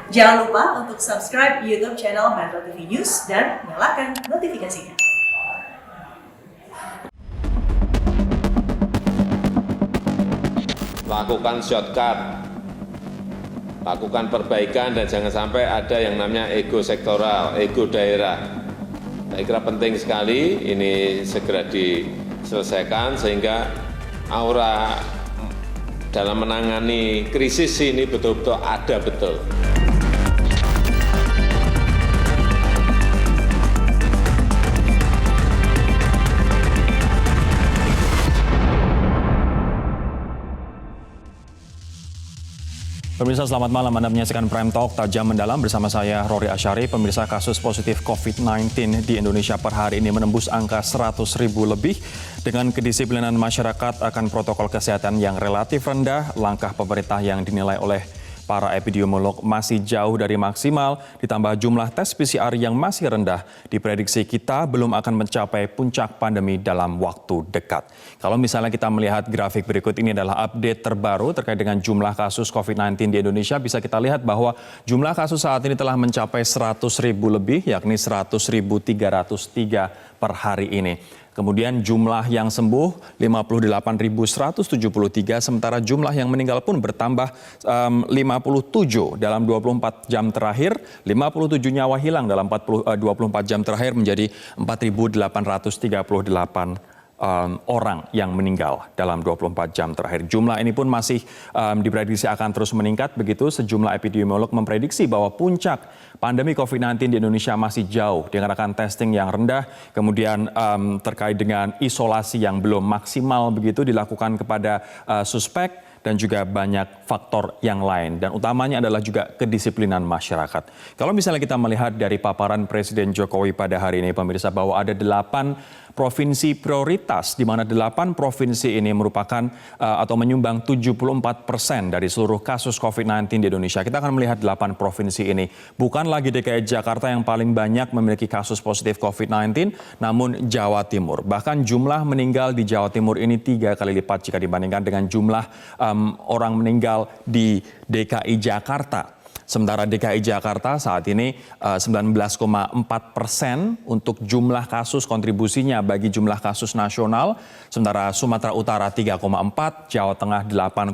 Jangan lupa untuk subscribe YouTube channel Metro TV News dan nyalakan notifikasinya. Lakukan shortcut, lakukan perbaikan dan jangan sampai ada yang namanya ego sektoral, ego daerah. Saya kira penting sekali ini segera diselesaikan sehingga aura dalam menangani krisis ini betul-betul ada betul. Pemirsa selamat malam, Anda menyaksikan Prime Talk Tajam Mendalam bersama saya Rory Asyari. Pemirsa, kasus positif COVID-19 di Indonesia per hari ini menembus angka 100.000 lebih. Dengan kedisiplinan masyarakat akan protokol kesehatan yang relatif rendah, langkah pemerintah yang dinilai oleh para epidemiolog masih jauh dari maksimal, ditambah jumlah tes PCR yang masih rendah, diprediksi kita belum akan mencapai puncak pandemi dalam waktu dekat. Kalau misalnya kita melihat grafik berikut ini adalah update terbaru terkait dengan jumlah kasus COVID-19 di Indonesia, bisa kita lihat bahwa jumlah kasus saat ini telah mencapai 100.000 lebih, yakni 100.303 per hari ini. Kemudian jumlah yang sembuh 58.173, sementara jumlah yang meninggal pun bertambah 57 dalam 24 jam terakhir, 57 nyawa hilang dalam 24 jam terakhir menjadi 4.838 orang yang meninggal dalam 24 jam terakhir. Jumlah ini pun masih diprediksi akan terus meningkat, begitu sejumlah epidemiolog memprediksi bahwa puncak pandemi COVID-19 di Indonesia masih jauh dikarenakan testing yang rendah, kemudian terkait dengan isolasi yang belum maksimal begitu dilakukan kepada suspek, dan juga banyak faktor yang lain. Dan utamanya adalah juga kedisiplinan masyarakat. Kalau misalnya kita melihat dari paparan Presiden Jokowi pada hari ini, pemirsa, bahwa ada 8 provinsi prioritas, di mana 8 provinsi ini merupakan atau menyumbang 74% dari seluruh kasus COVID-19 di Indonesia. Kita akan melihat 8 provinsi ini. Bukan lagi DKI Jakarta yang paling banyak memiliki kasus positif COVID-19, namun Jawa Timur. Bahkan jumlah meninggal di Jawa Timur ini 3 kali lipat jika dibandingkan dengan jumlah orang meninggal di DKI Jakarta. Sementara DKI Jakarta saat ini 19,4% untuk jumlah kasus kontribusinya bagi jumlah kasus nasional. Sementara Sumatera Utara 3,4, Jawa Tengah 8,5,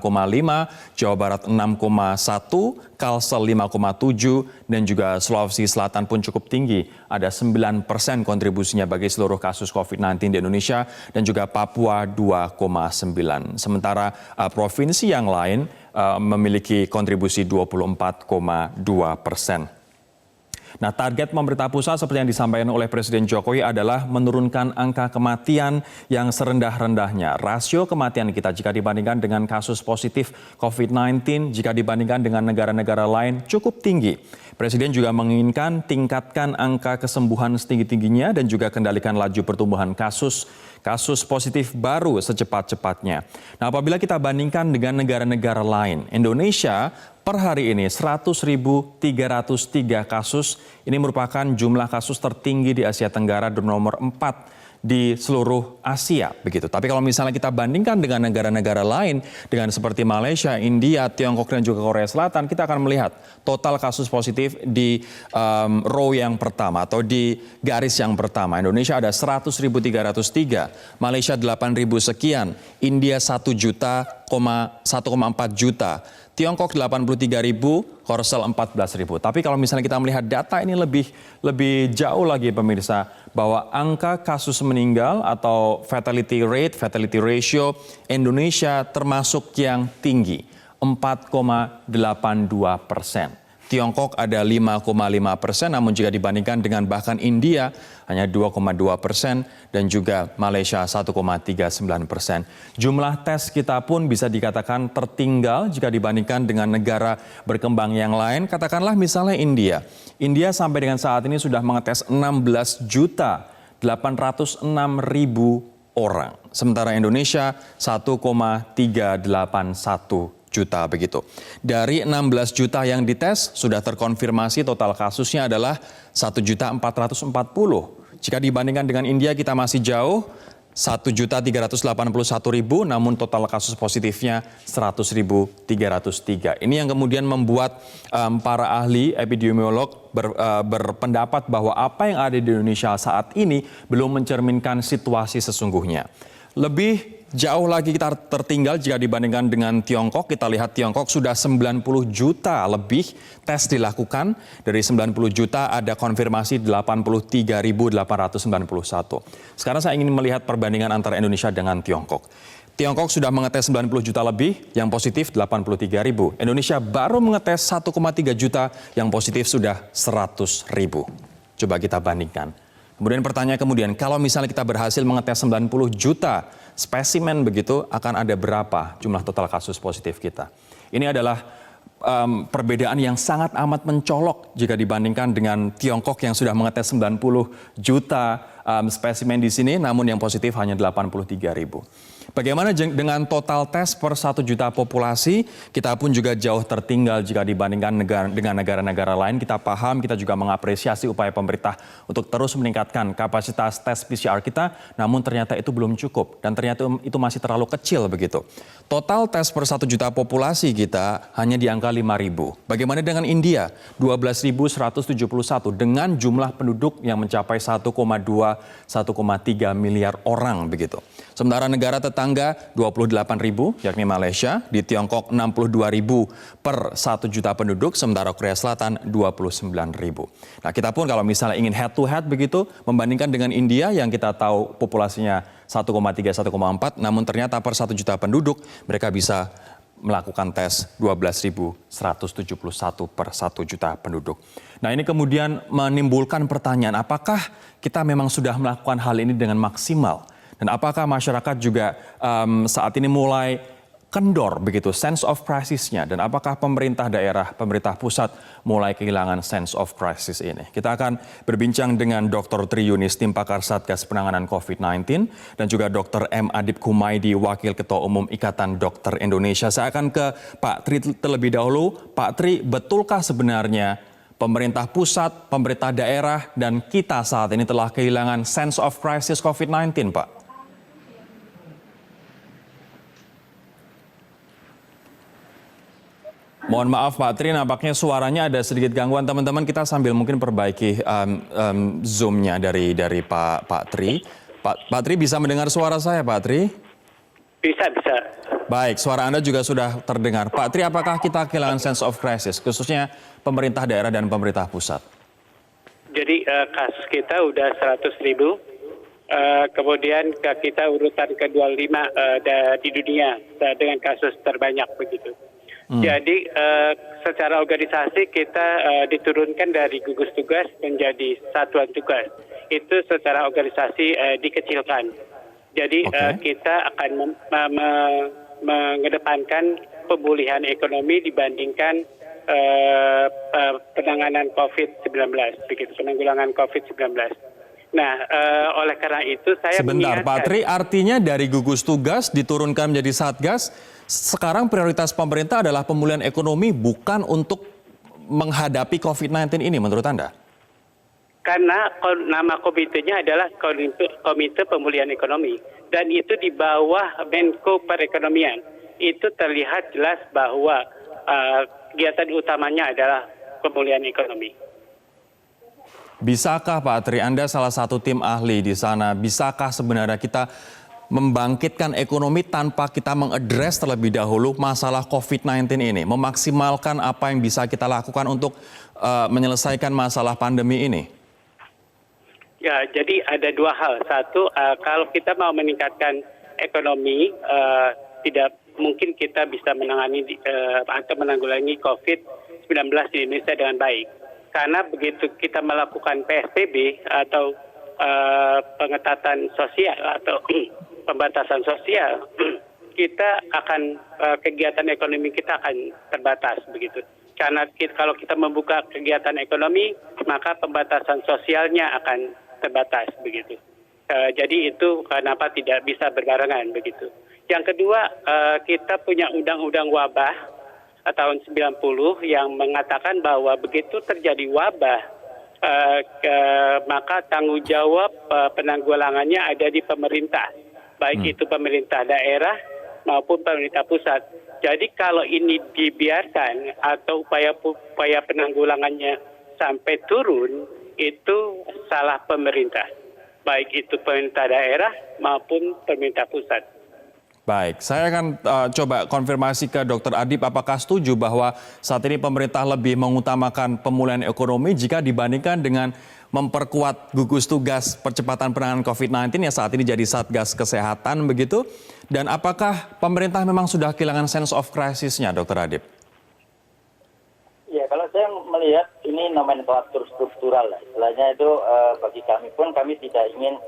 Jawa Barat 6,1, Kalsel 5,7, dan juga Sulawesi Selatan pun cukup tinggi. Ada 9% kontribusinya bagi seluruh kasus COVID-19 di Indonesia, dan juga Papua 2,9. Sementara provinsi yang lain memiliki kontribusi 24,2%. Nah, target pemerintah pusat seperti yang disampaikan oleh Presiden Jokowi adalah menurunkan angka kematian yang serendah-rendahnya. Rasio kematian kita jika dibandingkan dengan kasus positif COVID-19, jika dibandingkan dengan negara-negara lain cukup tinggi. Presiden juga menginginkan tingkatkan angka kesembuhan setinggi-tingginya dan juga kendalikan laju pertumbuhan kasus positif baru secepat-cepatnya. Nah, apabila kita bandingkan dengan negara-negara lain, Indonesia per hari ini 100.303 kasus. Ini merupakan jumlah kasus tertinggi di Asia Tenggara dan nomor 4 di seluruh Asia begitu. Tapi kalau misalnya kita bandingkan dengan negara-negara lain, dengan seperti Malaysia, India, Tiongkok, dan juga Korea Selatan, kita akan melihat total kasus positif di row yang pertama atau di garis yang pertama. Indonesia ada 100.303, Malaysia 8.000 sekian, India 1,4 juta, Tiongkok 83.000, Korsel 14.000. Tapi kalau misalnya kita melihat data ini lebih jauh lagi, pemirsa, bahwa angka kasus meninggal atau fatality ratio Indonesia termasuk yang tinggi, 4,82%. Tiongkok ada 5,5%, namun jika dibandingkan dengan bahkan India hanya 2,2% dan juga Malaysia 1,39%. Jumlah tes kita pun bisa dikatakan tertinggal jika dibandingkan dengan negara berkembang yang lain. Katakanlah misalnya India. India sampai dengan saat ini sudah mengetes 16.806.000 orang. Sementara Indonesia 1,381 juta begitu. Dari 16 juta yang dites, sudah terkonfirmasi total kasusnya adalah 1.440. Jika dibandingkan dengan India, kita masih jauh. 1.381.000, namun total kasus positifnya 100.303. Ini yang kemudian membuat para ahli epidemiolog berpendapat bahwa apa yang ada di Indonesia saat ini belum mencerminkan situasi sesungguhnya. Lebih jauh lagi kita tertinggal jika dibandingkan dengan Tiongkok. Kita lihat Tiongkok sudah 90 juta lebih tes dilakukan. Dari 90 juta ada konfirmasi 83.891. Sekarang saya ingin melihat perbandingan antara Indonesia dengan Tiongkok. Tiongkok sudah mengetes 90 juta lebih, yang positif 83.000. Indonesia baru mengetes 1,3 juta, yang positif sudah 100.000. Coba kita bandingkan. Kemudian pertanyaan kalau misalnya kita berhasil mengetes 90 juta spesimen begitu, akan ada berapa jumlah total kasus positif kita? Ini adalah perbedaan yang sangat amat mencolok jika dibandingkan dengan Tiongkok yang sudah mengetes 90 juta spesimen di sini, namun yang positif hanya 83.000. Bagaimana dengan total tes per 1 juta populasi? Kita pun juga jauh tertinggal jika dibandingkan dengan negara-negara lain. Kita paham, kita juga mengapresiasi upaya pemerintah untuk terus meningkatkan kapasitas tes PCR kita, namun ternyata itu belum cukup dan ternyata itu masih terlalu kecil begitu. Total tes per 1 juta populasi kita hanya di angka 5.000. Bagaimana dengan India? 12.171 dengan jumlah penduduk yang mencapai 1,2-1,3 miliar orang begitu. Sementara negara tetangga 28.000, yakni Malaysia, di Tiongkok 62.000 per 1 juta penduduk, sementara Korea Selatan 29.000. Nah, kita pun kalau misalnya ingin head to head begitu, membandingkan dengan India yang kita tahu populasinya 1,3-1,4, namun ternyata per 1 juta penduduk mereka bisa melakukan tes 12.171 per 1 juta penduduk. Nah, ini kemudian menimbulkan pertanyaan, apakah kita memang sudah melakukan hal ini dengan maksimal? Dan apakah masyarakat juga saat ini mulai kendor begitu sense of crisis-nya, dan apakah pemerintah daerah, pemerintah pusat mulai kehilangan sense of crisis ini? Kita akan berbincang dengan Dr. Tri Yunis, tim pakar Satgas Penanganan COVID-19, dan juga Dr. M. Adib Kumaydi, Wakil Ketua Umum Ikatan Dokter Indonesia. Saya akan ke Pak Tri terlebih dahulu. Pak Tri, betulkah sebenarnya pemerintah pusat, pemerintah daerah, dan kita saat ini telah kehilangan sense of crisis COVID-19, Pak? Mohon maaf Pak Tri, nampaknya suaranya ada sedikit gangguan. Teman-teman, kita sambil mungkin perbaiki Zoom-nya dari Pak Tri. Pak Tri bisa mendengar suara saya, Pak Tri? Bisa. Baik, suara Anda juga sudah terdengar. Pak Tri, apakah kita kehilangan sense of crisis, khususnya pemerintah daerah dan pemerintah pusat? Jadi kasus kita udah 100.000. Kemudian kita urutan ke-25 di dunia dengan kasus terbanyak begitu. Jadi secara organisasi kita diturunkan dari gugus tugas menjadi satuan tugas. Itu secara organisasi dikecilkan. Jadi kita akan mengedepankan pemulihan ekonomi dibandingkan penanganan COVID-19, begitu, penanggulangan COVID-19. Nah, oleh karena itu saya Sebentar, Pak Tri, artinya dari gugus tugas diturunkan menjadi satgas. Sekarang prioritas pemerintah adalah pemulihan ekonomi, bukan untuk menghadapi COVID-19 ini menurut Anda? Karena nama komitenya adalah Komite Pemulihan Ekonomi. Dan itu di bawah Menko Perekonomian. Itu terlihat jelas bahwa kegiatan utamanya adalah pemulihan ekonomi. Bisakah Pak Tri, Anda salah satu tim ahli di sana, bisakah sebenarnya kita membangkitkan ekonomi tanpa kita mengadres terlebih dahulu masalah COVID-19 ini, memaksimalkan apa yang bisa kita lakukan untuk menyelesaikan masalah pandemi ini? Ya, jadi ada dua hal. Satu, kalau kita mau meningkatkan ekonomi, tidak mungkin kita bisa menangani atau menanggulangi COVID-19 di Indonesia dengan baik. Karena begitu kita melakukan PSBB atau pengetatan sosial atau pembatasan sosial, kita akan kegiatan ekonomi kita akan terbatas begitu. Karena kalau kita membuka kegiatan ekonomi, maka pembatasan sosialnya akan terbatas begitu. Jadi itu kenapa tidak bisa berbarengan begitu. Yang kedua, kita punya undang-undang wabah tahun 90 yang mengatakan bahwa begitu terjadi wabah, maka tanggung jawab penanggulangannya ada di pemerintah. baik itu pemerintah daerah maupun pemerintah pusat. Jadi kalau ini dibiarkan atau upaya penanggulangannya sampai turun, itu salah pemerintah, baik itu pemerintah daerah maupun pemerintah pusat. Baik, saya akan coba konfirmasi ke Dr. Adib, apakah setuju bahwa saat ini pemerintah lebih mengutamakan pemulihan ekonomi jika dibandingkan dengan memperkuat gugus tugas percepatan penanganan COVID-19 yang saat ini jadi Satgas Kesehatan begitu? Dan apakah pemerintah memang sudah kehilangan sense of crisis-nya, Dr. Adib? Ya, kalau saya melihat ini nomenklatur struktural, istilahnya itu bagi kami pun kami tidak ingin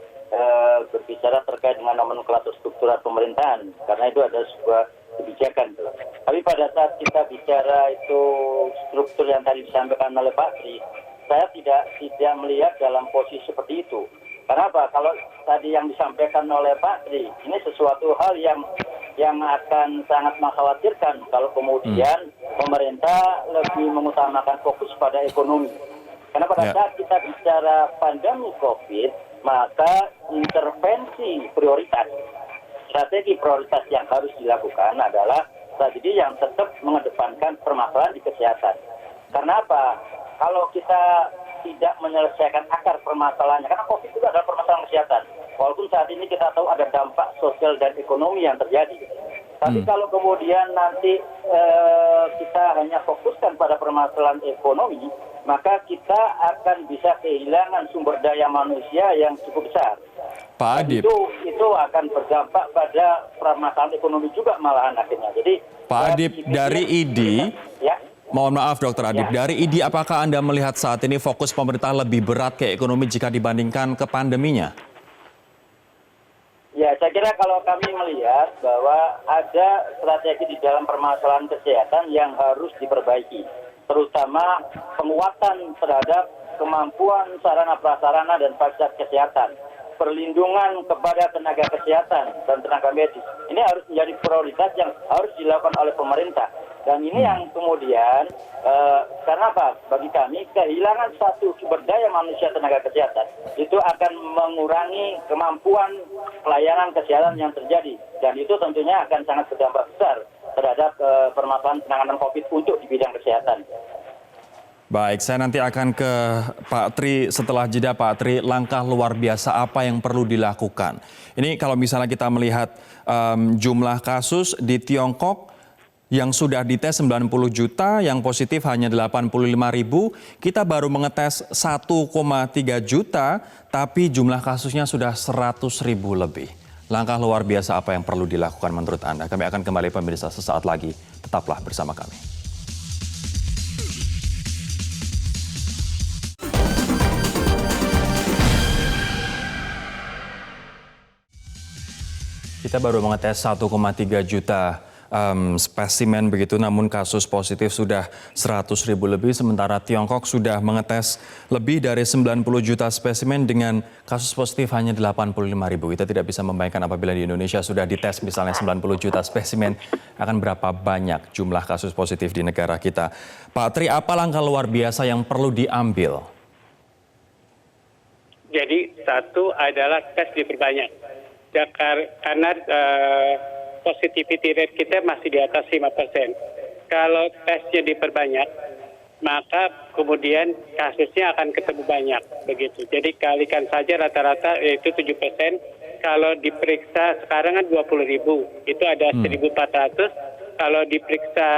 berbicara terkait dengan nomenklatur struktural pemerintahan, karena itu ada sebuah kebijakan. Tapi pada saat kita bicara itu struktur yang tadi disampaikan oleh Pak Tri, saya tidak melihat dalam posisi seperti itu. Kenapa? Kalau tadi yang disampaikan oleh Pak Tri, ini sesuatu hal yang akan sangat mengkhawatirkan kalau kemudian pemerintah lebih mengutamakan fokus pada ekonomi. Karena pada saat kita bicara pandemi COVID, maka intervensi prioritas, strategi prioritas yang harus dilakukan adalah strategi yang tetap mengedepankan permasalahan di kesehatan. Karena apa? Kalau kita tidak menyelesaikan akar permasalahannya, karena COVID itu adalah permasalahan kesehatan. Walaupun saat ini kita tahu ada dampak sosial dan ekonomi yang terjadi. Tapi kalau kemudian nanti kita hanya fokuskan pada permasalahan ekonomi, maka kita akan bisa kehilangan sumber daya manusia yang cukup besar. Pak Adib. Itu akan berdampak pada permasalahan ekonomi juga malahan akhirnya. Jadi Pak Adib, dari ID, mohon maaf Dr. Adib, dari ID apakah Anda melihat saat ini fokus pemerintah lebih berat ke ekonomi jika dibandingkan ke pandeminya? Ya, saya kira kalau kami melihat bahwa ada strategi di dalam permasalahan kesehatan yang harus diperbaiki, terutama penguatan terhadap kemampuan sarana prasarana dan fasilitas kesehatan, perlindungan kepada tenaga kesehatan dan tenaga medis. Ini harus menjadi prioritas yang harus dilakukan oleh pemerintah. Dan ini yang kemudian, karena apa? Bagi kami, kehilangan satu sumber daya manusia tenaga kesehatan itu akan mengurangi kemampuan pelayanan kesehatan yang terjadi. Dan itu tentunya akan sangat berdampak besar terhadap permasalahan penanganan COVID untuk di bidang kesehatan. Baik, saya nanti akan ke Pak Tri setelah jeda. Pak Tri, langkah luar biasa apa yang perlu dilakukan? Ini kalau misalnya kita melihat jumlah kasus di Tiongkok yang sudah dites 90 juta, yang positif hanya 85 ribu. Kita baru mengetes 1,3 juta, tapi jumlah kasusnya sudah 100 ribu lebih. Langkah luar biasa apa yang perlu dilakukan menurut Anda? Kami akan kembali pemirsa sesaat lagi. Tetaplah bersama kami. Kita baru mengetes 1,3 juta spesimen begitu, namun kasus positif sudah 100 ribu lebih, sementara Tiongkok sudah mengetes lebih dari 90 juta spesimen dengan kasus positif hanya 85 ribu. Kita tidak bisa membayangkan apabila di Indonesia sudah dites misalnya 90 juta spesimen, akan berapa banyak jumlah kasus positif di negara kita. Pak Tri, apa langkah luar biasa yang perlu diambil? Jadi satu adalah tes diperbanyak. Karena positivity rate kita masih di atas 5%. Kalau tesnya diperbanyak, maka kemudian kasusnya akan ketemu banyak begitu. Jadi kalikan saja rata-rata itu 7%. Kalau diperiksa sekarang kan 20 ribu, itu ada 1.400. Kalau diperiksa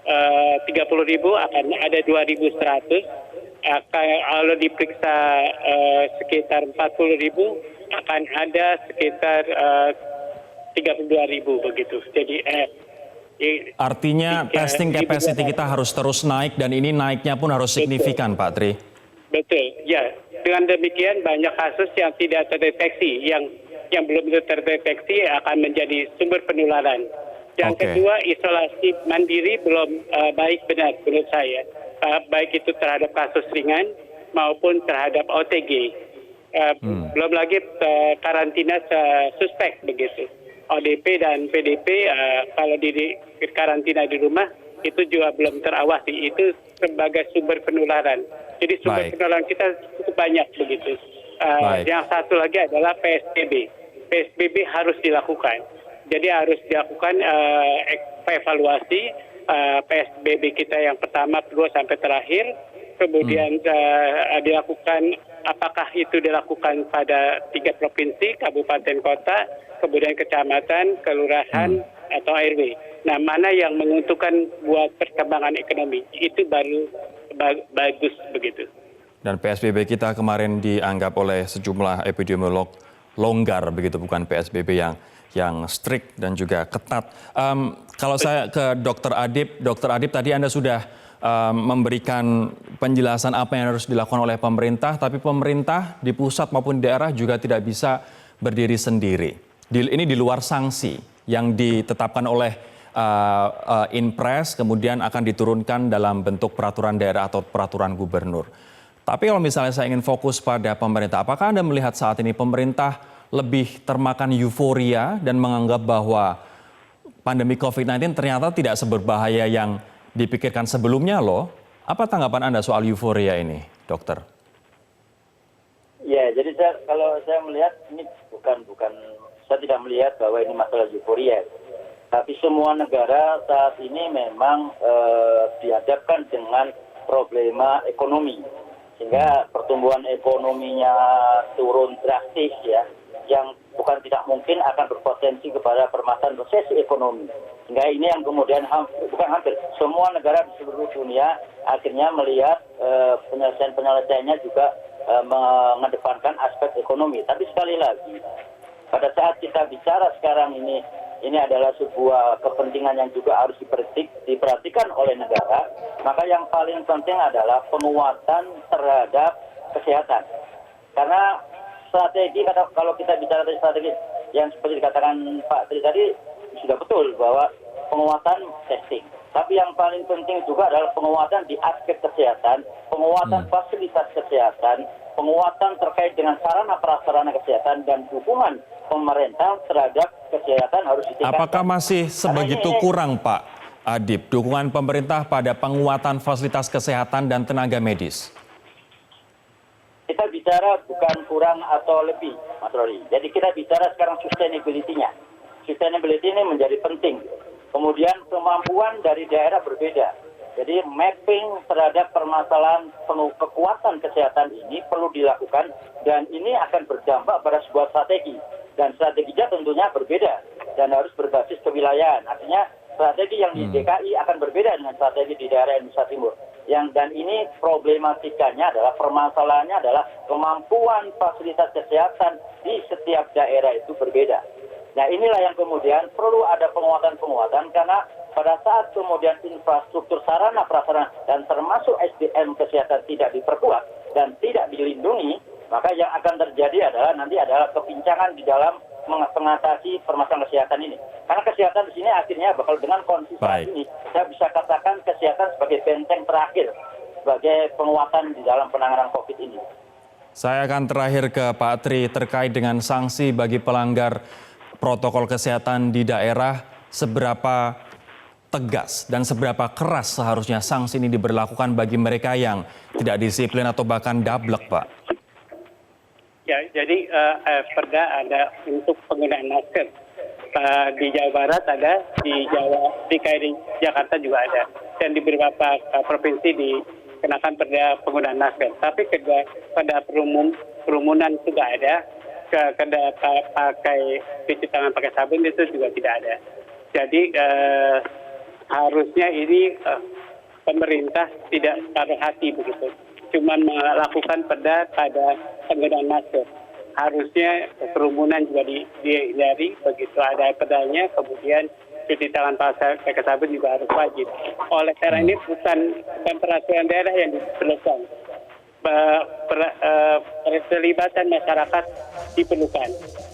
30 ribu akan ada 2.100. Kalau diperiksa sekitar 40 ribu akan ada sekitar 32 ribu begitu. Jadi artinya testing capacity kita harus terus naik dan ini naiknya pun harus signifikan, Pak Tri. Betul, ya. Dengan demikian banyak kasus yang tidak terdeteksi, yang belum terdeteksi akan menjadi sumber penularan. Yang kedua, isolasi mandiri belum baik benar menurut saya, baik itu terhadap kasus ringan maupun terhadap OTG. Belum lagi karantina suspek begitu. ODP dan PDP kalau di karantina di rumah itu juga belum terawasi. Itu sebagai sumber penularan. Jadi sumber penularan kita cukup banyak begitu. Yang satu lagi adalah PSBB. PSBB harus dilakukan. Jadi harus dilakukan evaluasi PSBB kita yang pertama, kedua sampai terakhir. Kemudian dilakukan, apakah itu dilakukan pada 3 provinsi, kabupaten kota, kemudian kecamatan, kelurahan, atau RW. Nah, mana yang menguntungkan buat perkembangan ekonomi, itu baru bagus begitu. Dan PSBB kita kemarin dianggap oleh sejumlah epidemiolog longgar begitu, bukan PSBB yang strict dan juga ketat. Kalau saya ke Dr. Adib tadi Anda sudah memberikan penjelasan apa yang harus dilakukan oleh pemerintah, tapi pemerintah di pusat maupun di daerah juga tidak bisa berdiri sendiri. Ini di luar sanksi yang ditetapkan oleh Inpres, kemudian akan diturunkan dalam bentuk peraturan daerah atau peraturan gubernur. Tapi kalau misalnya saya ingin fokus pada pemerintah, apakah Anda melihat saat ini pemerintah lebih termakan euforia dan menganggap bahwa pandemi COVID-19 ternyata tidak seberbahaya yang dipikirkan sebelumnya loh? Apa tanggapan Anda soal euforia ini, dokter? Ya, jadi kalau saya melihat ini bukan saya tidak melihat bahwa ini masalah euforia. Tapi semua negara saat ini memang dihadapkan dengan problema ekonomi. Sehingga pertumbuhan ekonominya turun drastis ya, yang bukan tidak mungkin akan berpotensi kepada permasalahan resesi ekonomi. Sehingga ini yang kemudian semua negara di seluruh dunia akhirnya melihat penyelesaiannya juga mengedepankan aspek ekonomi. Tapi sekali lagi, pada saat kita bicara sekarang ini adalah sebuah kepentingan yang juga harus diperhatikan oleh negara. Maka yang paling penting adalah penguatan terhadap kesehatan. Karena strategi, kalau kita bicara dari strategi yang seperti dikatakan Pak Tri tadi, sudah betul bahwa penguatan testing. Tapi yang paling penting juga adalah penguatan di aspek kesehatan, penguatan fasilitas kesehatan, penguatan terkait dengan sarana prasarana kesehatan, dan dukungan pemerintah terhadap kesehatan harus ditingkatkan. Apakah masih sebegitu kurang, Pak Adib, dukungan pemerintah pada penguatan fasilitas kesehatan dan tenaga medis? Kita bicara bukan kurang atau lebih, Mas Rory. Jadi kita bicara sekarang sustainability-nya. Sustainability ini menjadi penting. Kemudian kemampuan dari daerah berbeda. Jadi mapping terhadap permasalahan kekuatan kesehatan ini perlu dilakukan, dan ini akan berdampak pada sebuah strategi. Dan strateginya tentunya berbeda dan harus berbasis kewilayahan. Artinya strategi yang di DKI akan berbeda dengan strategi di daerah Indonesia Timur. Dan ini problematikanya adalah, permasalahannya adalah kemampuan fasilitas kesehatan di setiap daerah itu berbeda. Nah, inilah yang kemudian perlu ada penguatan-penguatan, karena pada saat kemudian infrastruktur sarana prasarana dan termasuk SDM kesehatan tidak diperkuat dan tidak dilindungi, maka yang akan terjadi adalah kepincangan di dalam mengatasi permasalahan kesehatan ini. Karena kesehatan di sini akhirnya bakal dengan kondisi saat ini, saya bisa katakan kesehatan sebagai benteng terakhir sebagai penguatan di dalam penanganan COVID ini. Saya akan terakhir ke Pak Tri terkait dengan sanksi bagi pelanggar protokol kesehatan di daerah. Seberapa tegas dan seberapa keras seharusnya sanksi ini diberlakukan bagi mereka yang tidak disiplin atau bahkan dablek, Pak? Ya, jadi perda ada untuk penggunaan masker. Di Jawa Barat ada, di Jakarta juga ada, dan di beberapa provinsi dikenakan perda penggunaan masker. Tapi pada kerumunan juga ada, pakai cuci tangan pakai sabun itu juga tidak ada. Jadi harusnya ini pemerintah tidak taruh hati begitu, cuma melakukan perda pada penggunaan masker. Harusnya kerumunan juga dihindari, begitu ada perdanya, kemudian cuci tangan pakai sabun juga harus wajib. Oleh karena ini bukan peraturan daerah yang diperlukan, keterlibatan masyarakat diperlukan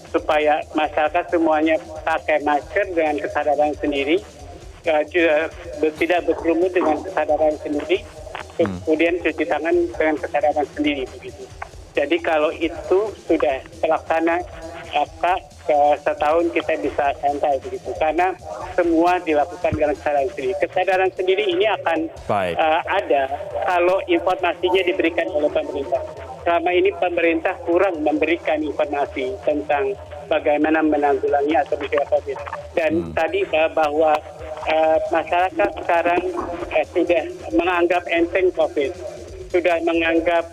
supaya masyarakat semuanya pakai masker dengan kesadaran sendiri, tidak berkerumun dengan kesadaran sendiri, kemudian cuci tangan dengan kesadaran sendiri begitu. Jadi kalau itu sudah terlaksana, setahun kita bisa santai begitu, karena semua dilakukan dengan kesadaran sendiri. Kesadaran sendiri ini akan ada kalau informasinya diberikan oleh pemerintah. Selama ini pemerintah kurang memberikan informasi tentang bagaimana menanggulangi atau mencegah COVID. Dan tadi bahwa masyarakat sekarang sudah menganggap enteng COVID, sudah menganggap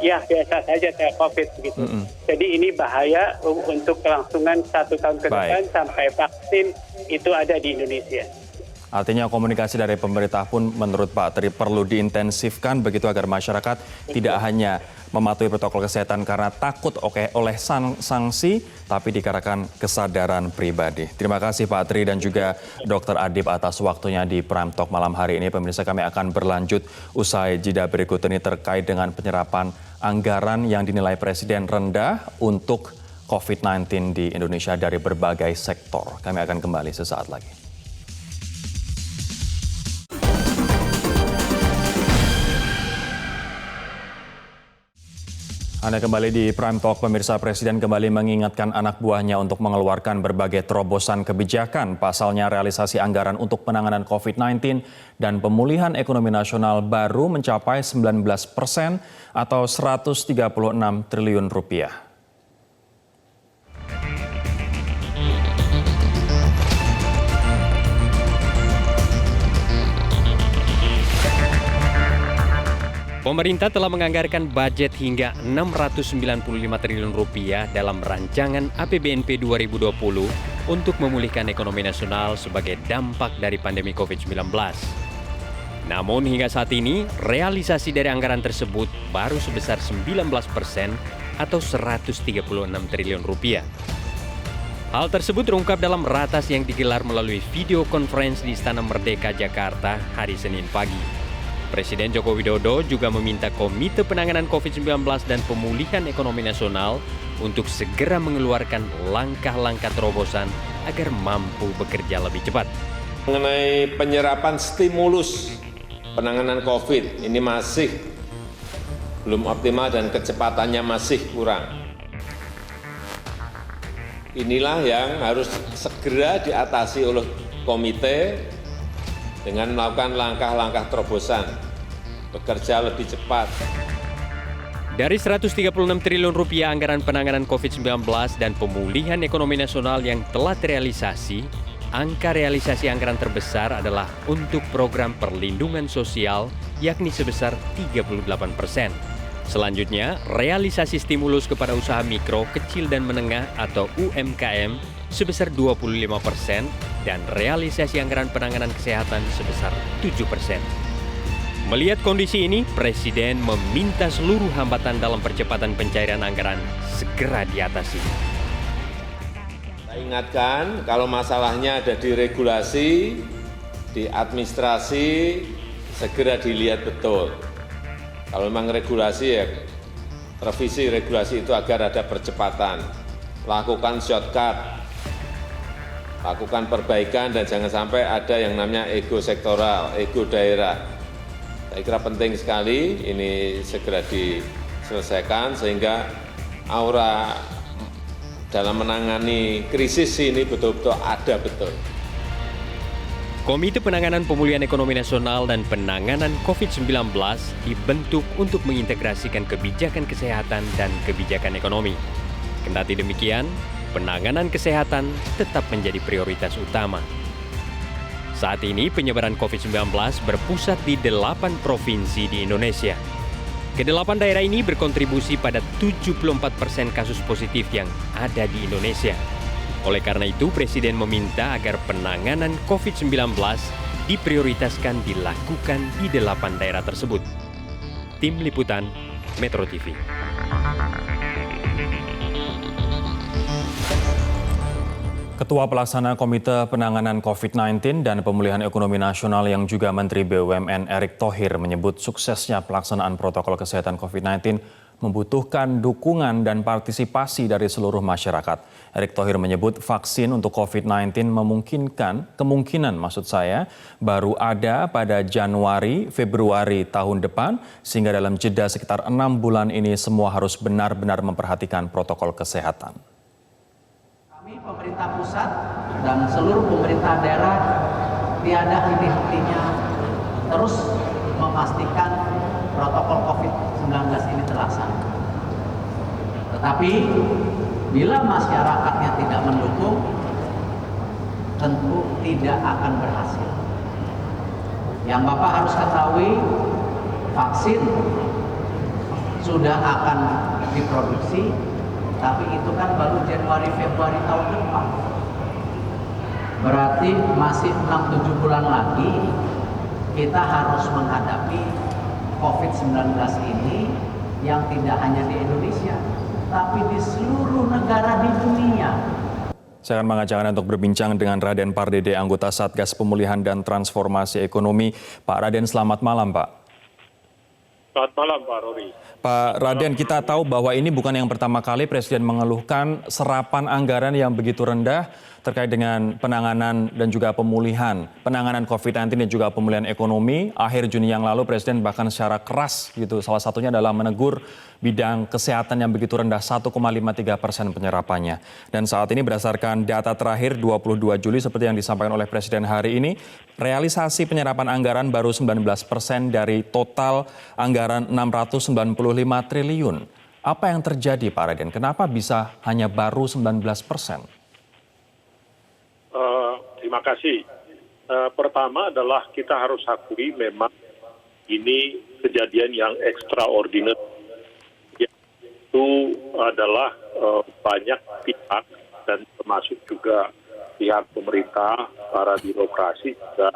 biasa saja kayak COVID begitu. Jadi ini bahaya untuk kelangsungan 1 tahun ke depan sampai vaksin itu ada di Indonesia. Artinya komunikasi dari pemerintah pun menurut Pak Tri perlu diintensifkan begitu agar masyarakat tidak hanya mematuhi protokol kesehatan karena takut oleh sanksi, tapi dikarenakan kesadaran pribadi. Terima kasih Pak Tri dan juga Dr. Adib atas waktunya di Prime Talk malam hari ini. Pemirsa, kami akan berlanjut usai jeda berikut ini terkait dengan penyerapan anggaran yang dinilai Presiden rendah untuk COVID-19 di Indonesia dari berbagai sektor. Kami akan kembali sesaat lagi. Anda kembali di Prime Talk, pemirsa. Presiden kembali mengingatkan anak buahnya untuk mengeluarkan berbagai terobosan kebijakan. Pasalnya realisasi anggaran untuk penanganan COVID-19 dan pemulihan ekonomi nasional baru mencapai 19% atau 136 triliun rupiah. Pemerintah telah menganggarkan budget hingga 695 triliun rupiah dalam rancangan APBNP 2020 untuk memulihkan ekonomi nasional sebagai dampak dari pandemi COVID-19. Namun hingga saat ini, realisasi dari anggaran tersebut baru sebesar 19% atau 136 triliun rupiah. Hal tersebut terungkap dalam ratas yang digelar melalui video conference di Istana Merdeka, Jakarta hari Senin pagi. Presiden Joko Widodo juga meminta Komite Penanganan COVID-19 dan Pemulihan Ekonomi Nasional untuk segera mengeluarkan langkah-langkah terobosan agar mampu bekerja lebih cepat. Mengenai penyerapan stimulus penanganan COVID, ini masih belum optimal dan kecepatannya masih kurang. Inilah yang harus segera diatasi oleh komite dengan melakukan langkah-langkah terobosan, bekerja lebih cepat. Dari 136 triliun rupiah anggaran penanganan COVID-19 dan pemulihan ekonomi nasional yang telah terrealisasi, angka realisasi anggaran terbesar adalah untuk program perlindungan sosial, yakni sebesar 38%. Selanjutnya, realisasi stimulus kepada usaha mikro, kecil dan menengah atau UMKM sebesar 25% dan realisasi anggaran penanganan kesehatan sebesar 7%. Melihat kondisi ini, Presiden meminta seluruh hambatan dalam percepatan pencairan anggaran segera diatasi. Saya ingatkan, kalau masalahnya ada di regulasi, di administrasi, segera dilihat betul. Kalau memang regulasi, ya revisi regulasi itu agar ada percepatan. Lakukan shortcut, lakukan perbaikan dan jangan sampai ada yang namanya ego sektoral, ego daerah. Saya kira penting sekali ini segera diselesaikan sehingga aura dalam menangani krisis ini betul-betul ada betul. Komite Penanganan Pemulihan Ekonomi Nasional dan Penanganan COVID-19 dibentuk untuk mengintegrasikan kebijakan kesehatan dan kebijakan ekonomi. Kendati demikian, penanganan kesehatan tetap menjadi prioritas utama. Saat ini penyebaran COVID-19 berpusat di 8 provinsi di Indonesia. Ke-8 daerah ini berkontribusi pada 74% kasus positif yang ada di Indonesia. Oleh karena itu, Presiden meminta agar penanganan COVID-19 diprioritaskan dilakukan di 8 daerah tersebut. Tim Liputan, Metro TV. Ketua Pelaksana Komite Penanganan COVID-19 dan Pemulihan Ekonomi Nasional yang juga Menteri BUMN Erick Thohir menyebut suksesnya pelaksanaan protokol kesehatan COVID-19 membutuhkan dukungan dan partisipasi dari seluruh masyarakat. Erick Thohir menyebut vaksin untuk COVID-19 kemungkinan baru ada pada Januari, Februari tahun depan, sehingga dalam jeda sekitar 6 bulan ini semua harus benar-benar memperhatikan protokol kesehatan. Kami pemerintah pusat dan seluruh pemerintah daerah tiada henti-hentinya terus memastikan protokol COVID-19 ini terlaksana. Tetapi Bila masyarakatnya tidak mendukung, tentu tidak akan berhasil. Yang Bapak harus ketahui, vaksin sudah akan diproduksi, tapi itu kan baru Januari Februari tahun depan. Berarti masih 6-7 bulan lagi kita harus menghadapi COVID-19 ini yang tidak hanya di Indonesia, tapi di seluruh negara di dunia. Saya akan mengajak Anda untuk berbincang dengan Raden Pardede, anggota Satgas Pemulihan dan Transformasi Ekonomi. Pak Raden, selamat malam, Pak. Selamat malam, Pak Rory. Pak Raden, kita tahu bahwa ini bukan yang pertama kali Presiden mengeluhkan serapan anggaran yang begitu rendah terkait dengan penanganan dan juga pemulihan, penanganan COVID-19 dan juga pemulihan ekonomi. Akhir Juni yang lalu Presiden bahkan secara keras gitu, salah satunya adalah menegur bidang kesehatan yang begitu rendah, 1,53% penyerapannya. Dan saat ini berdasarkan data terakhir 22 Juli seperti yang disampaikan oleh Presiden hari ini, realisasi penyerapan anggaran baru 19% dari total anggaran 695 triliun. Apa yang terjadi, Pak Raden? Kenapa bisa hanya baru 19%? Terima kasih. Pertama adalah kita harus akui memang ini kejadian yang extraordinary. Itu adalah banyak pihak dan termasuk juga pihak pemerintah, para birokrasi juga,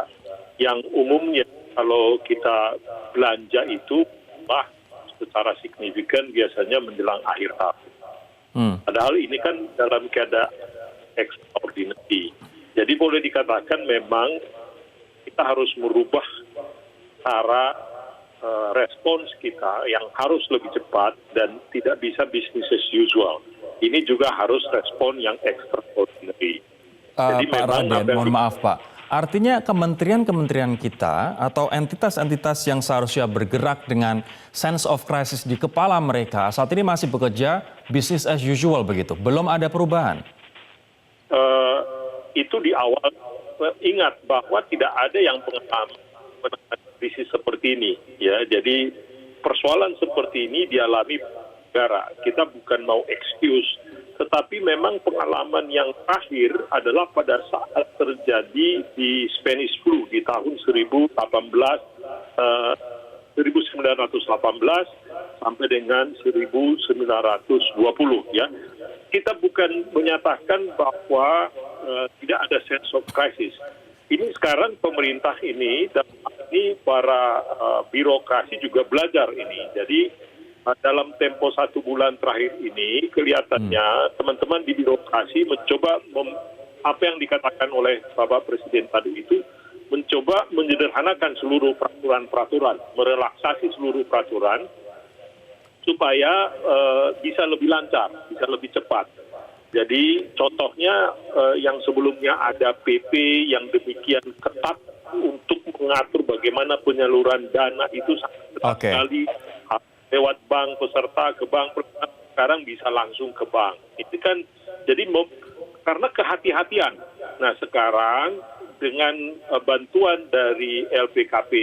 yang umumnya kalau kita belanja itu secara signifikan biasanya menjelang akhir tahun. Padahal ini kan dalam keadaan extraordinary. Jadi boleh dikatakan memang kita harus merubah cara respons kita yang harus lebih cepat dan tidak bisa business as usual. Ini juga harus respon yang extraordinary. Jadi Pak Raden, mohon maaf Pak. Artinya kementerian-kementerian kita atau entitas-entitas yang seharusnya bergerak dengan sense of crisis di kepala mereka saat ini masih bekerja business as usual begitu, belum ada perubahan? Itu di awal ingat bahwa tidak ada yang pengalaman krisis seperti ini, ya. Jadi persoalan seperti ini dialami negara. Kita bukan mau excuse, tetapi memang pengalaman yang terakhir adalah pada saat terjadi di Spanish flu di tahun 1918 sampai dengan 1920, ya. Kita bukan menyatakan bahwa tidak ada sense of crisis. Ini sekarang pemerintah ini dan ini para birokrasi juga belajar ini. Jadi dalam tempo 1 bulan terakhir ini kelihatannya teman-teman di birokrasi mencoba apa yang dikatakan oleh Bapak Presiden tadi itu, mencoba menyederhanakan seluruh peraturan-peraturan, merelaksasi seluruh peraturan supaya bisa lebih lancar, bisa lebih cepat. Jadi contohnya yang sebelumnya ada PP yang demikian ketat untuk mengatur bagaimana penyaluran dana itu sangat ketat sekali, lewat bank peserta ke bank, sekarang bisa langsung ke bank. Itu kan jadi karena kehati-hatian. Nah sekarang dengan bantuan dari LPKP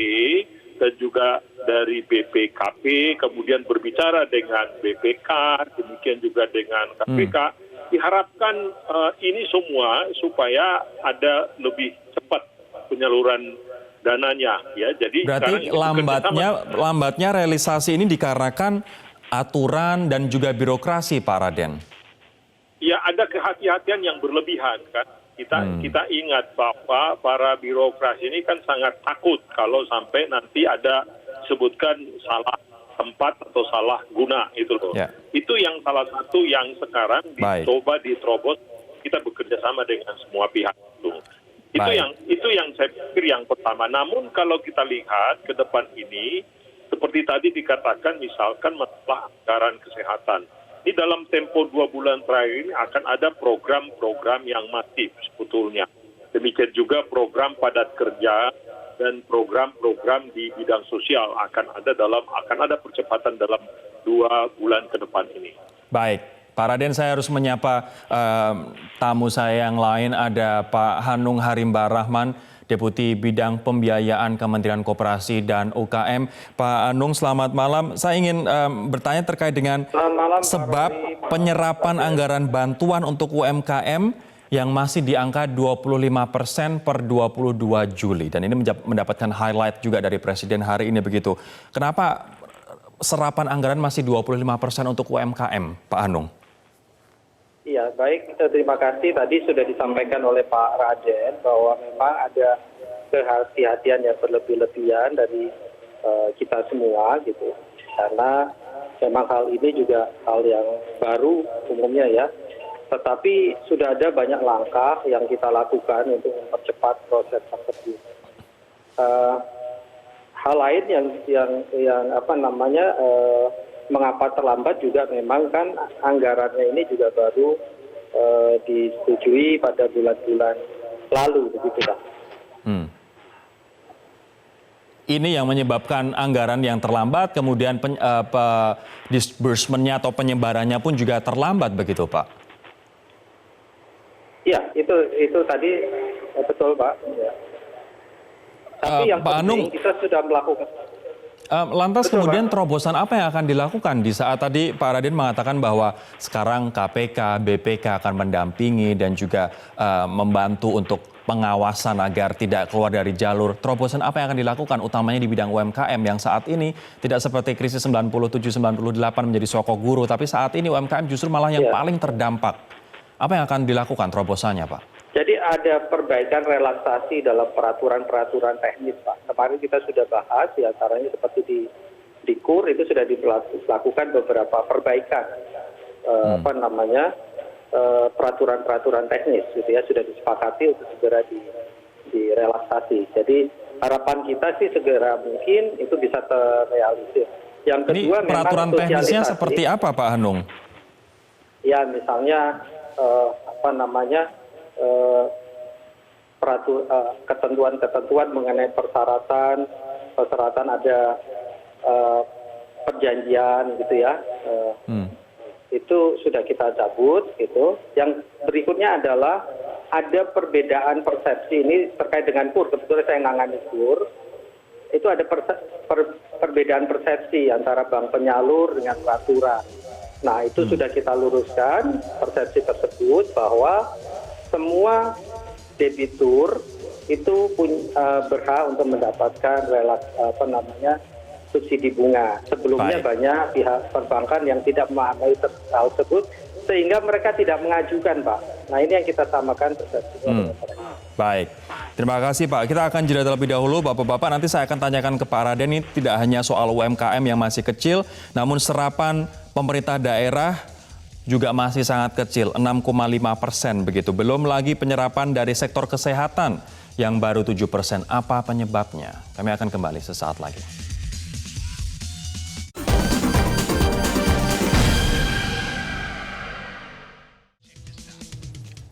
dan juga dari BPKP, kemudian berbicara dengan BPK, demikian juga dengan KPK, diharapkan ini semua supaya ada lebih cepat penyaluran dananya, ya. Jadi berarti lambatnya realisasi ini dikarenakan aturan dan juga birokrasi, Pak Raden. Ya, ada kehati-hatian yang berlebihan kan. Kita ingat bahwa para birokrasi ini kan sangat takut kalau sampai nanti ada sebutkan salah tempat atau salah guna itu loh. Ya. Itu yang salah satu yang sekarang dicoba diterobos, kita bekerja sama dengan semua pihak itu. Itu yang saya pikir yang pertama. Namun kalau kita lihat ke depan ini, seperti tadi dikatakan misalkan masalah anggaran kesehatan. Ini dalam tempo 2 bulan terakhir ini akan ada program-program yang masif sebetulnya. Demikian juga program padat kerja dan program-program di bidang sosial akan ada percepatan dalam 2 bulan ke depan ini. Baik, Pak Raden, saya harus menyapa tamu saya yang lain, ada Pak Hanung Harimba Rahman, Deputi Bidang Pembiayaan Kementerian Koperasi dan UKM. Pak Anung, selamat malam. Saya ingin bertanya terkait dengan sebab penyerapan anggaran bantuan untuk UMKM yang masih di angka 25% per 22 Juli. Dan ini mendapatkan highlight juga dari Presiden hari ini begitu. Kenapa serapan anggaran masih 25% untuk UMKM, Pak Anung? Iya, baik. Terima kasih. Tadi sudah disampaikan oleh Pak Raden bahwa memang ada kehati-hatian yang berlebih-lebihan dari kita semua gitu. Karena memang hal ini juga hal yang baru umumnya ya. Tetapi sudah ada banyak langkah yang kita lakukan untuk mempercepat proses tersebut. Hal lain yang mengapa terlambat juga memang kan anggarannya ini juga baru disetujui pada bulan-bulan lalu begitu Pak. Ini yang menyebabkan anggaran yang terlambat, kemudian disbursement-nya atau penyebarannya pun juga terlambat begitu Pak? Iya, itu tadi betul Pak. Ya. Tapi yang Pak penting Anung, kita sudah melakukan. Lantas Betul, kemudian Pak. terobosan apa yang akan dilakukan di saat tadi Pak Raden mengatakan bahwa sekarang KPK, BPK akan mendampingi dan juga membantu untuk pengawasan agar tidak keluar dari jalur. Terobosan apa yang akan dilakukan utamanya di bidang UMKM yang saat ini tidak seperti krisis 97-98 menjadi sokok guru, tapi saat ini UMKM justru malah yang paling terdampak. Apa yang akan dilakukan terobosannya Pak? Jadi ada perbaikan relaksasi dalam peraturan-peraturan teknis, Pak. Kemarin kita sudah bahas, di antaranya seperti di KUR itu sudah dilakukan beberapa perbaikan, peraturan-peraturan teknis, gitu ya, sudah disepakati untuk segera direlaksasi. Jadi harapan kita sih segera mungkin itu bisa terrealisir. Yang kedua, ini peraturan teknisnya seperti apa, Pak Hanung? Ya, misalnya ketentuan-ketentuan mengenai persyaratan ada perjanjian gitu ya, itu sudah kita cabut gitu. Yang berikutnya adalah ada perbedaan persepsi ini terkait dengan KUR. Kebetulan saya ngangani KUR, itu ada perbedaan persepsi antara bank penyalur dengan peraturan. Nah, itu sudah kita luruskan persepsi tersebut bahwa semua debitur itu berhak untuk mendapatkan subsidi bunga. Sebelumnya banyak pihak perbankan yang tidak memahami hal tersebut sehingga mereka tidak mengajukan, Pak. Nah, ini yang kita samakan persepsinya. Baik, terima kasih Pak. Kita akan jeda terlebih dahulu Bapak-Bapak. Nanti saya akan tanyakan ke Pak Raden, ini tidak hanya soal UMKM yang masih kecil, namun serapan pemerintah daerah juga masih sangat kecil, 6,5% begitu. Belum lagi penyerapan dari sektor kesehatan yang baru 7%. Apa penyebabnya? Kami akan kembali sesaat lagi.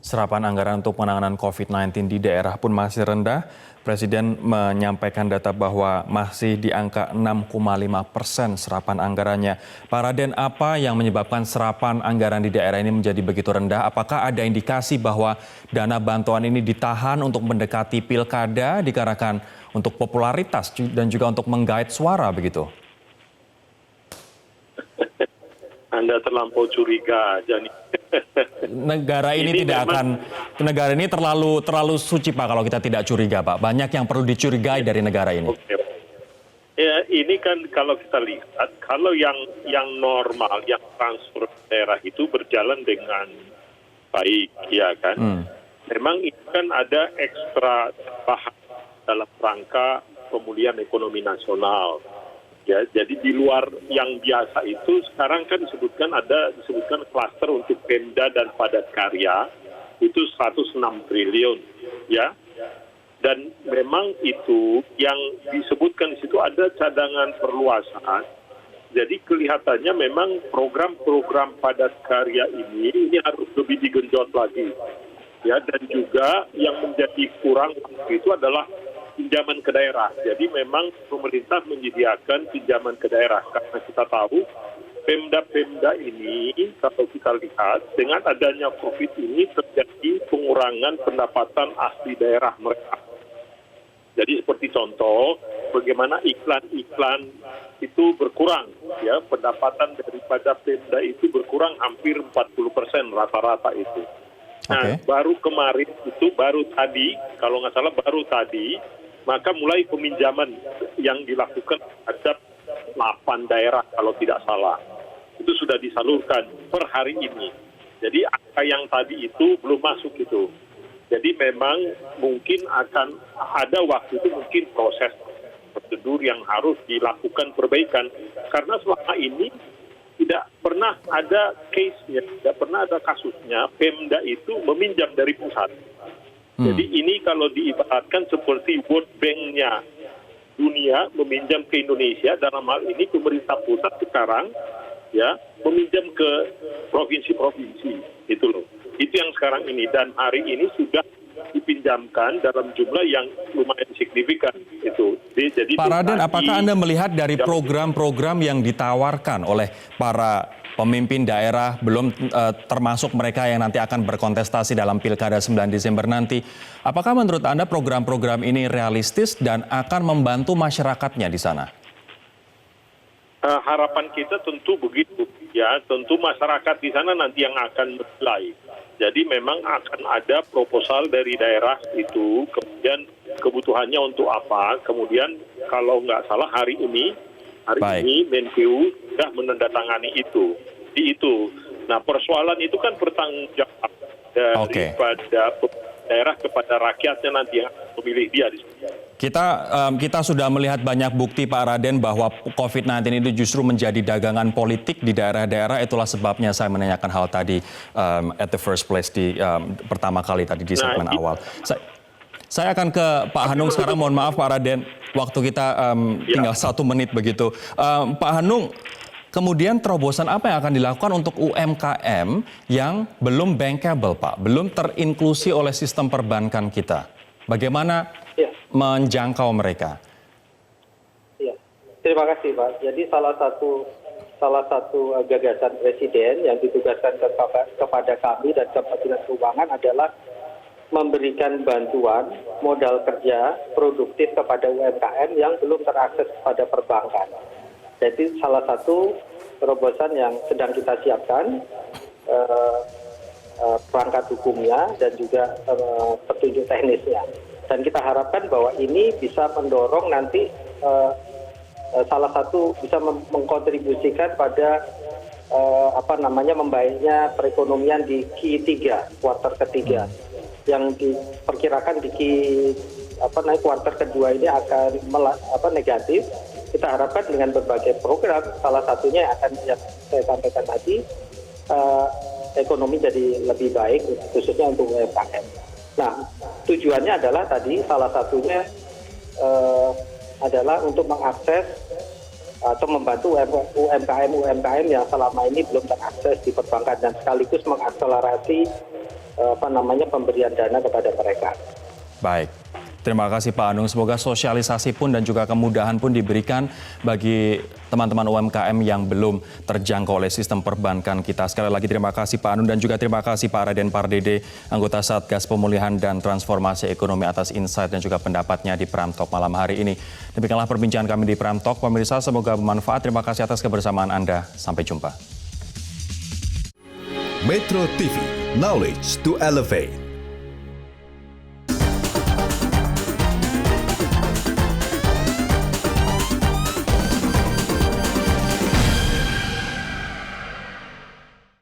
Serapan anggaran untuk penanganan COVID-19 di daerah pun masih rendah. Presiden menyampaikan data bahwa masih di angka 6,5% serapan anggarannya. Pak Raden, apa yang menyebabkan serapan anggaran di daerah ini menjadi begitu rendah? Apakah ada indikasi bahwa dana bantuan ini ditahan untuk mendekati pilkada dikarenakan untuk popularitas dan juga untuk menggait suara begitu? Anda terlampau curiga, Jani. Negara ini negara ini terlalu suci Pak kalau kita tidak curiga Pak. Banyak yang perlu dicurigai dari negara ini. Ya, ini kan kalau kita lihat, kalau yang normal, yang transfer daerah itu berjalan dengan baik, ya kan. Memang itu kan ada ekstra bahan dalam rangka pemulihan ekonomi nasional. Ya, jadi di luar yang biasa itu sekarang kan disebutkan klaster untuk Pemda dan padat karya itu 106 triliun ya. Dan memang itu yang disebutkan di situ ada cadangan perluasan. Jadi kelihatannya memang program-program padat karya ini harus lebih digenjot lagi. Ya, dan juga yang menjadi kurang itu adalah pinjaman ke daerah. Jadi memang pemerintah menyediakan pinjaman ke daerah karena kita tahu Pemda-Pemda ini kalau kita lihat dengan adanya COVID ini terjadi pengurangan pendapatan asli daerah mereka. Jadi seperti contoh, bagaimana iklan-iklan itu berkurang, ya, pendapatan daripada Pemda itu berkurang hampir 40% rata-rata itu. Nah, baru kemarin itu, baru tadi, kalau nggak salah baru tadi, maka mulai peminjaman yang dilakukan terhadap 8 daerah kalau tidak salah. Itu sudah disalurkan per hari ini. Jadi angka yang tadi itu belum masuk itu. Jadi memang mungkin akan ada waktu itu mungkin proses prosedur yang harus dilakukan perbaikan. Karena selama ini tidak pernah ada case-nya, tidak pernah ada kasusnya Pemda itu meminjam dari pusat. Jadi ini kalau diibaratkan seperti World Bank-nya dunia meminjam ke Indonesia, dalam hal ini pemerintah pusat sekarang ya meminjam ke provinsi-provinsi, itu loh. Itu yang sekarang ini, dan hari ini sudah dipinjamkan dalam jumlah yang lumayan signifikan itu. Jadi Pak Raden, apakah Anda melihat dari program-program yang ditawarkan oleh para pemimpin daerah, belum termasuk mereka yang nanti akan berkontestasi dalam Pilkada 9 Desember nanti, apakah menurut Anda program-program ini realistis dan akan membantu masyarakatnya di sana? Harapan kita tentu begitu, ya. Tentu masyarakat di sana nanti yang akan menilai. Jadi memang akan ada proposal dari daerah itu, kemudian kebutuhannya untuk apa, kemudian kalau nggak salah hari ini Menkeu sudah menandatangani itu. Nah, persoalan itu kan bertanggung jawab daripada daerah kepada rakyatnya nanti yang memilih dia di sini. Kita sudah melihat banyak bukti Pak Raden bahwa COVID-19 itu justru menjadi dagangan politik di daerah-daerah. Itulah sebabnya saya menanyakan hal tadi at the first place di pertama kali tadi di segmen awal. Saya akan ke Pak Hanung sekarang. Mohon maaf Pak Raden, waktu kita tinggal 1 menit begitu. Pak Hanung, kemudian terobosan apa yang akan dilakukan untuk UMKM yang belum bankable, Pak? Belum terinklusi oleh sistem perbankan kita. Bagaimana menjangkau mereka? Ya, terima kasih Pak. Jadi salah satu gagasan Presiden yang ditugaskan kepada kami dan Kementerian Keuangan adalah memberikan bantuan modal kerja produktif kepada UMKM yang belum terakses pada perbankan. Jadi salah satu terobosan yang sedang kita siapkan, perangkat hukumnya dan juga petunjuk teknisnya. Dan kita harapkan bahwa ini bisa mendorong nanti salah satu bisa mengkontribusikan pada membaiknya perekonomian di Q3, kuartal ketiga, yang diperkirakan di kuartal kedua ini akan negatif. Kita harapkan dengan berbagai program, salah satunya yang saya sampaikan tadi, ekonomi jadi lebih baik, khususnya untuk UMKM. Nah, tujuannya adalah tadi salah satunya adalah untuk mengakses atau membantu UMKM yang selama ini belum terakses di perbankan dan sekaligus mengakselerasi pemberian dana kepada mereka. Baik. Terima kasih Pak Hanung. Semoga sosialisasi pun dan juga kemudahan pun diberikan bagi teman-teman UMKM yang belum terjangkau oleh sistem perbankan kita. Sekali lagi terima kasih Pak Hanung dan juga terima kasih Pak Raden Pardede, anggota Satgas Pemulihan dan Transformasi Ekonomi atas insight dan juga pendapatnya di Prime Talk malam hari ini. Demikianlah perbincangan kami di Prime Talk. Pemirsa, semoga bermanfaat. Terima kasih atas kebersamaan Anda. Sampai jumpa. Metro TV, knowledge to elevate.